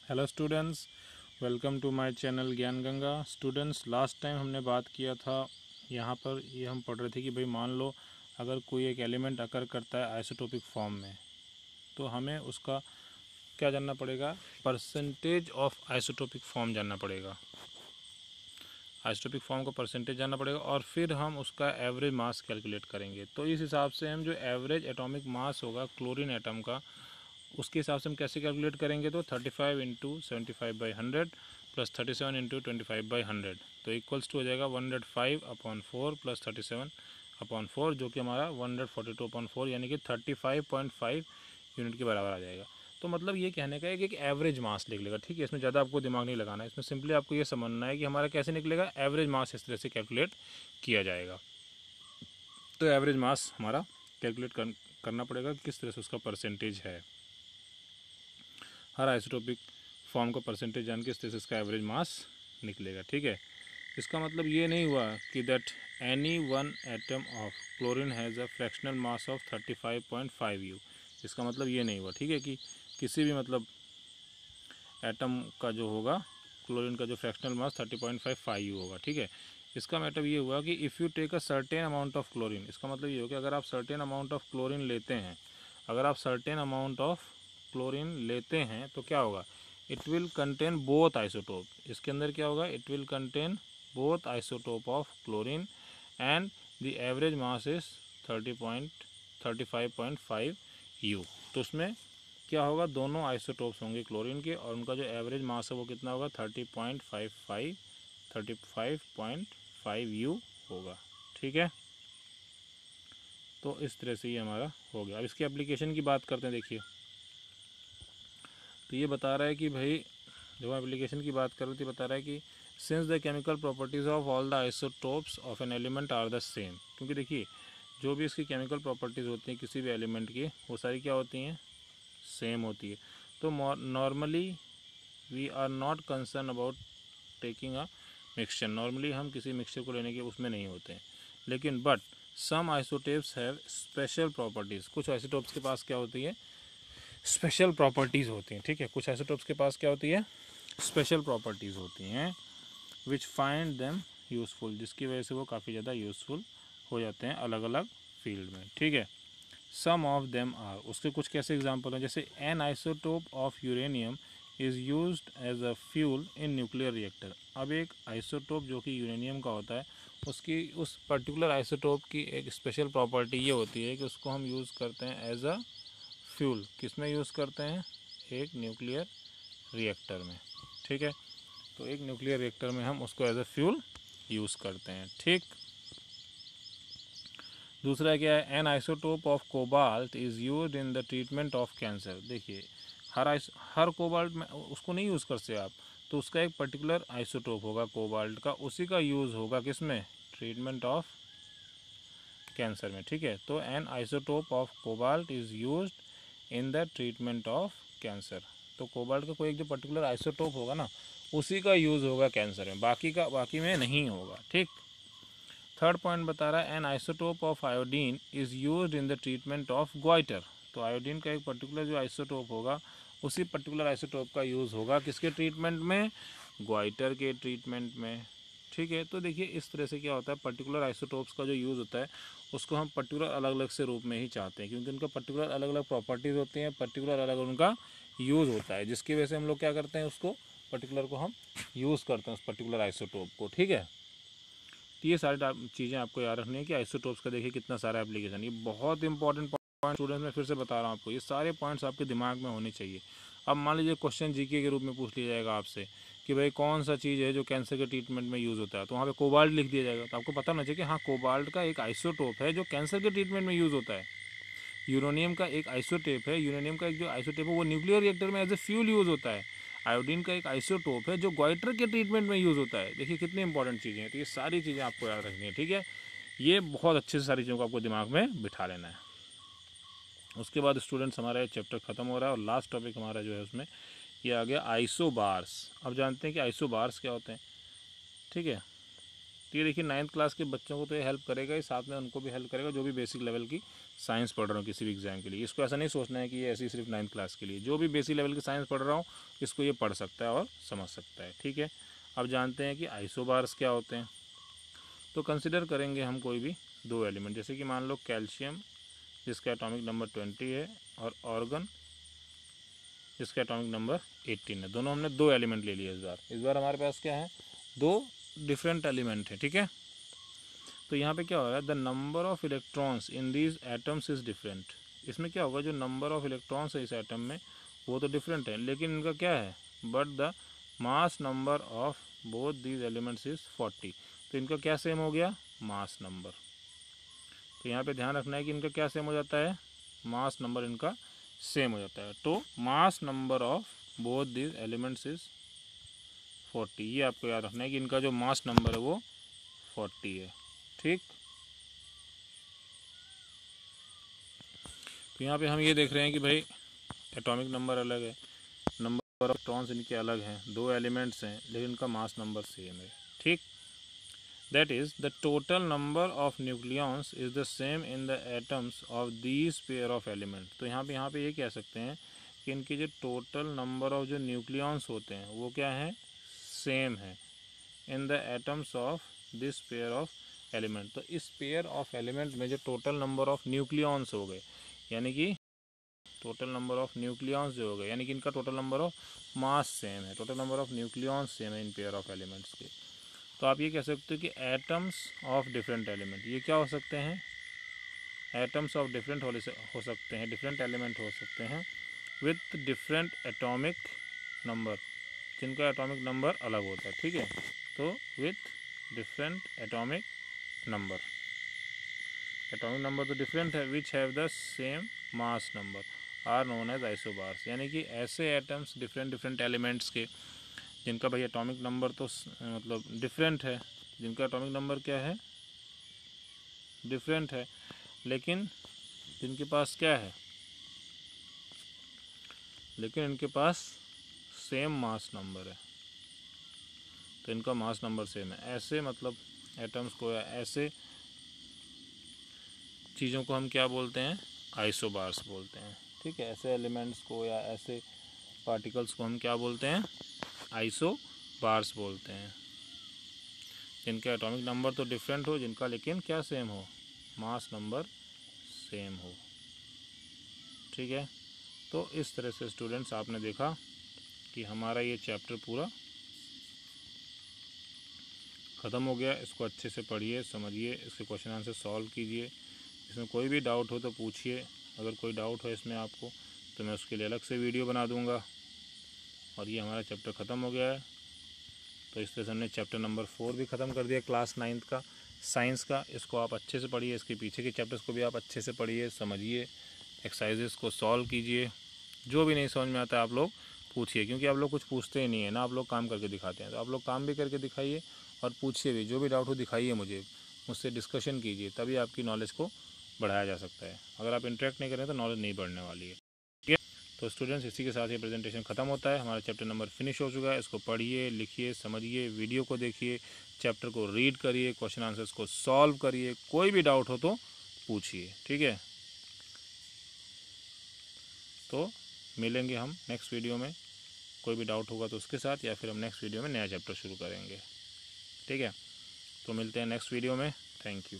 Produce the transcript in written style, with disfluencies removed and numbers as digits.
Hello students, welcome to my channel Gyan Ganga. Students, last time हमने बात किया था यहाँ पर, ये हम पढ़ रहे थे कि भाई मान लो अगर कोई एक एलिमेंट अकर करता है आइसोटोपिक फॉर्म में, तो हमें उसका क्या जानना पड़ेगा, परसेंटेज ऑफ आइसोटोपिक फॉर्म जानना पड़ेगा। आइसोटोपिक फॉर्म का परसेंटेज जानना पड़ेगा और फिर हम उसका एवरेज मास कैलकुलेट करेंगे। तो इस हिसाब से हम जो एवरेज एटॉमिक मास होगा क्लोरीन एटम का, उसके हिसाब से हम कैसे कैलकुलेट करेंगे, तो 35 इंटू 75/100 प्लस 37 इंटू 25/100, तो इक्वल्स टू हो जाएगा 105/4 प्लस 37/4, जो कि हमारा 142/4 यानी कि 35.5 यूनिट के बराबर आ जाएगा। तो मतलब ये कहने का है कि एक एवरेज मास लिख लेगा, ठीक है। इसमें ज़्यादा आपको दिमाग नहीं लगाना है, इसमें सिंपली आपको ये समझना है कि हमारा कैसे निकलेगा, एवरेज मास इस तरह से कैलकुलेट किया जाएगा। तो एवरेज मास हमारा कैलकुलेट करना पड़ेगा किस तरह से उसका परसेंटेज है। हर आइसोटोपिक फॉर्म का परसेंटेज जान के इस तरह से इसका एवरेज मास निकलेगा, ठीक है। इसका मतलब ये नहीं हुआ कि that any one atom of chlorine has a fractional mass of 35.5 you. इसका मतलब ये नहीं हुआ, ठीक है, कि किसी भी मतलब एटम का जो होगा क्लोरीन का जो फ्रैक्शनल मास 30.5 यू होगा, ठीक है। इसका मतलब ये हुआ कि if you take a certain amount of chlorine, इसका मतलब ये हो कि अगर आप सर्टेन अमाउंट ऑफ क्लोरीन लेते हैं, अगर आप सर्टेन अमाउंट ऑफ क्लोरीन लेते हैं तो क्या होगा, it will contain both isotope. इसके अंदर क्या होगा, it will contain both isotope of chlorine and the average mass is 35.5 you. तो उसमें क्या होगा, दोनों आइसोटोप्स होंगे क्लोरीन के और उनका जो एवरेज मास है वो कितना होगा, 35.5 यू होगा, ठीक है। तो इस तरह से ये हमारा हो गया। अब इसकी एप्लीकेशन की बात करते हैं। देखिए, तो ये बता रहा है कि भाई जब हम एप्लीकेशन की बात कर रहे थे, बता रहा है कि since the chemical properties of all the isotopes of an element are the same, क्योंकि देखिए जो भी इसकी केमिकल प्रॉपर्टीज़ होती हैं किसी भी एलिमेंट की, वो सारी क्या होती हैं, सेम होती है। तो normally we are not concern about taking a mixture, normally हम किसी मिक्सचर को लेने के उसमें नहीं होते हैं। लेकिन but some isotopes have special properties, कुछ आइसोटोप्स के पास क्या होती है, स्पेशल प्रॉपर्टीज़ होती हैं, ठीक है। कुछ आइसोटोप्स के पास क्या होती है, स्पेशल प्रॉपर्टीज़ होती हैं, विच फाइंड देम यूज़फुल, जिसकी वजह से वो काफ़ी ज़्यादा यूज़फुल हो जाते हैं अलग अलग फील्ड में, ठीक है। सम ऑफ देम आर, उसके कुछ कैसे एग्जाम्पल हैं, जैसे an isotope of uranium is used as a fuel in nuclear reactor. अब एक आइसोटोप जो कि यूरेनियम का होता है, उसकी उस पर्टिकुलर आइसोटोप की एक स्पेशल प्रॉपर्टी ये होती है कि उसको हम यूज़ करते हैं एज अ फ्यूल। किस में यूज़ करते हैं, एक न्यूक्लियर रिएक्टर में, ठीक है। तो एक न्यूक्लियर रिएक्टर में हम उसको एज अ फ्यूल यूज़ करते हैं, ठीक। दूसरा क्या है, N isotope of cobalt is used in the treatment of cancer. देखिए हर कोबाल्ट में उसको नहीं यूज़ करते आप, तो उसका एक पर्टिकुलर आइसोटोप होगा कोबाल्ट का, उसी का यूज़ होगा किस में, ट्रीटमेंट ऑफ कैंसर में, ठीक है। तो N isotope of cobalt is used in the treatment of cancer. तो कोबाल्ट का कोई एक जो पर्टिकुलर आइसोटोप होगा ना, उसी का यूज़ होगा कैंसर में, बाकी में नहीं होगा, ठीक। थर्ड पॉइंट बता रहा है, N isotope of iodine is used in the treatment of goitre. तो आयोडीन का एक पर्टिकुलर जो आइसोटोप होगा, उसी पर्टिकुलर आइसोटोप का यूज़ होगा किसके ट्रीटमेंट में, ग्वाइटर के ट्रीटमेंट में, ठीक है। तो देखिए इस तरह से क्या होता है, पर्टिकुलर आइसोटोप्स का जो यूज़ होता है उसको हम पर्टिकुलर अलग अलग से रूप में ही चाहते हैं, क्योंकि उनका पर्टिकुलर अलग अलग प्रॉपर्टीज़ होती हैं, पर्टिकुलर अलग उनका यूज़ होता है, जिसकी वजह से हम लोग क्या करते हैं, उसको पर्टिकुलर को हम यूज़ करते हैं उस पर्टिकुलर आइसोटोप को, ठीक है। तो ये सारी चीज़ें आपको याद रखनी है कि आइसोटोप्स का देखिए कितना सारा एप्लीकेशन, ये बहुत इंपॉर्टेंट पॉइंट स्टूडेंट्स, मैं फिर से बता रहा हूँ आपको, ये सारे पॉइंट्स आपके दिमाग में होने चाहिए। अब मान लीजिए क्वेश्चन जीके के रूप में पूछ लिया जाएगा आपसे कि भाई कौन सा चीज़ है जो कैंसर के ट्रीटमेंट में यूज़ होता है, तो वहाँ पे कोबाल्ट लिख दिया जाएगा, तो आपको पता होना चाहिए कि हाँ कोबाल्ट का एक आइसोटोप है जो कैंसर के ट्रीटमेंट में यूज़ होता है। यूरेनियम का एक आइसोटोप है, यूरेनियम का एक जो आइसोटोप है वो न्यूक्लियर रिएक्टर में एज ए फ्यूल यूज़ होता है। आयोडीन का एक आइसोटोप है जो ग्वाइटर के ट्रीटमेंट में यूज़ होता है। देखिए कितनी इंपॉर्टेंट चीज़ें हैं, तो ये सारी चीज़ें आपको याद रखनी है, ठीक है। ये बहुत अच्छे से सारी चीज़ों को आपको दिमाग में बिठा लेना है। उसके बाद स्टूडेंट्स हमारा चैप्टर ख़त्म हो रहा है और लास्ट टॉपिक हमारा जो है उसमें ये आ गया आइसोबार्स। अब जानते हैं कि आइसोबार्स क्या होते हैं, ठीक है। तो ये देखिए 9th क्लास के बच्चों को तो ये हेल्प करेगा ही, साथ में उनको भी हेल्प करेगा जो भी बेसिक लेवल की साइंस पढ़ रहा हूँ किसी भी एग्जाम के लिए। इसको ऐसा नहीं सोचना है कि ये ऐसी सिर्फ 9th क्लास के लिए, जो भी बेसिक लेवल की साइंस पढ़ रहा हूँ इसको ये पढ़ सकता है और समझ सकता है। ठीक है, अब जानते हैं कि आइसोबार्स क्या होते हैं। तो कंसिडर करेंगे हम कोई भी दो एलिमेंट, जैसे कि मान लो कैल्शियम जिसका एटॉमिक नंबर 20 है और ऑर्गन जिसका एटॉमिक नंबर 18 है। दोनों हमने दो एलिमेंट ले लिए इस बार हमारे पास क्या है, दो डिफरेंट एलिमेंट है। ठीक है, तो यहाँ पे क्या हो रहा है, the number of electrons in these atoms is different. इसमें क्या होगा, जो नंबर ऑफ इलेक्ट्रॉन्स है इस एटम में वो तो डिफरेंट है, लेकिन इनका क्या है, but the mass number of both these elements is 40। तो इनका क्या सेम हो गया, मास नंबर। तो यहाँ पे ध्यान रखना है कि इनका क्या सेम हो जाता है, मास नंबर इनका सेम हो जाता है। तो mass number of both these elements is 40। ये आपको याद रखना है कि इनका जो मास नंबर है वो 40 है। ठीक, तो यहाँ पे हम ये देख रहे हैं कि भाई एटॉमिक नंबर अलग है, नंबर ऑफ इलेक्ट्रॉन्स इनके अलग हैं, दो एलिमेंट्स हैं लेकिन इनका मास नंबर सेम है। ठीक, that is the total number of nucleons is the same in the atoms of these pair of element. तो यहाँ पे ये कह सकते हैं कि इनकी जो टोटल नंबर ऑफ जो न्यूक्लियॉन्स होते हैं वो क्या है, सेम है in the atoms of this pair of element. तो इस पेयर ऑफ एलिमेंट में जो टोटल नंबर ऑफ न्यूक्लियॉन्स हो गए, यानी कि टोटल नंबर ऑफ न्यूक्लियॉन्स जो हो गए, यानी कि इनका total number of mass same है, total number of nucleons same है इन पेयर ऑफ एलिमेंट्स के। तो आप ये कह सकते हो कि एटम्स ऑफ डिफरेंट एलिमेंट, ये क्या हो सकते हैं, एटम्स ऑफ डिफरेंट हो सकते हैं, डिफरेंट एलिमेंट हो सकते हैं विथ डिफरेंट एटॉमिक नंबर, जिनका एटॉमिक नंबर अलग होता है। ठीक है, तो विथ डिफरेंट एटॉमिक नंबर तो डिफरेंट है, which have the same mass number are known as isobars. यानी कि ऐसे एटम्स डिफरेंट एलिमेंट्स के जिनका भाई एटॉमिक नंबर तो मतलब डिफरेंट है, जिनका एटॉमिक नंबर क्या है, डिफरेंट है, लेकिन जिनके पास क्या है, लेकिन इनके पास सेम मास नंबर है, तो इनका मास नंबर सेम है। ऐसे मतलब एटम्स को या ऐसे चीज़ों को हम क्या बोलते हैं, आइसोबार्स बोलते हैं। ठीक है, ऐसे एलिमेंट्स को या ऐसे पार्टिकल्स को हम क्या बोलते हैं, आइसोबार्स बोलते हैं, जिनका एटॉमिक नंबर तो डिफरेंट हो, जिनका लेकिन क्या सेम हो, मास नंबर सेम हो। ठीक है, तो इस तरह से स्टूडेंट्स आपने देखा कि हमारा ये चैप्टर पूरा ख़त्म हो गया। इसको अच्छे से पढ़िए, समझिए, इसके क्वेश्चन आंसर सॉल्व कीजिए। इसमें कोई भी डाउट हो तो पूछिए, अगर कोई डाउट हो इसमें आपको तो मैं उसके लिए अलग से वीडियो बना दूंगा। और ये हमारा चैप्टर ख़त्म हो गया है। तो इस तरह से हमने चैप्टर नंबर 4 भी ख़त्म कर दिया क्लास 9th का साइंस का। इसको आप अच्छे से पढ़िए, इसके पीछे के चैप्टर्स को भी आप अच्छे से पढ़िए, समझिए, एक्सरसाइजेस को सॉल्व कीजिए। जो भी नहीं समझ में आता है आप लोग पूछिए, क्योंकि आप लोग कुछ पूछते ही नहीं है ना, आप लोग काम करके दिखाते हैं। तो आप लोग काम भी करके दिखाइए और पूछिए भी, जो भी डाउट हो दिखाइए मुझसे डिस्कशन कीजिए, तभी आपकी नॉलेज को बढ़ाया जा सकता है। अगर आप इंटरेक्ट नहीं करें तो नॉलेज नहीं बढ़ने वाली है। ठीक है, तो स्टूडेंट्स इसी के साथ ये प्रेजेंटेशन ख़त्म होता है। हमारा चैप्टर नंबर फिनिश हो चुका है। इसको पढ़िए, लिखिए, समझिए, वीडियो को देखिए, चैप्टर को रीड करिए, क्वेश्चन आंसर्स को सॉल्व करिए, कोई भी डाउट हो तो पूछिए। ठीक है, तो मिलेंगे हम नेक्स्ट वीडियो में। कोई भी डाउट होगा तो उसके साथ, या फिर हम नेक्स्ट वीडियो में नया चैप्टर शुरू करेंगे। ठीक है, तो मिलते हैं नेक्स्ट वीडियो में। Thank you.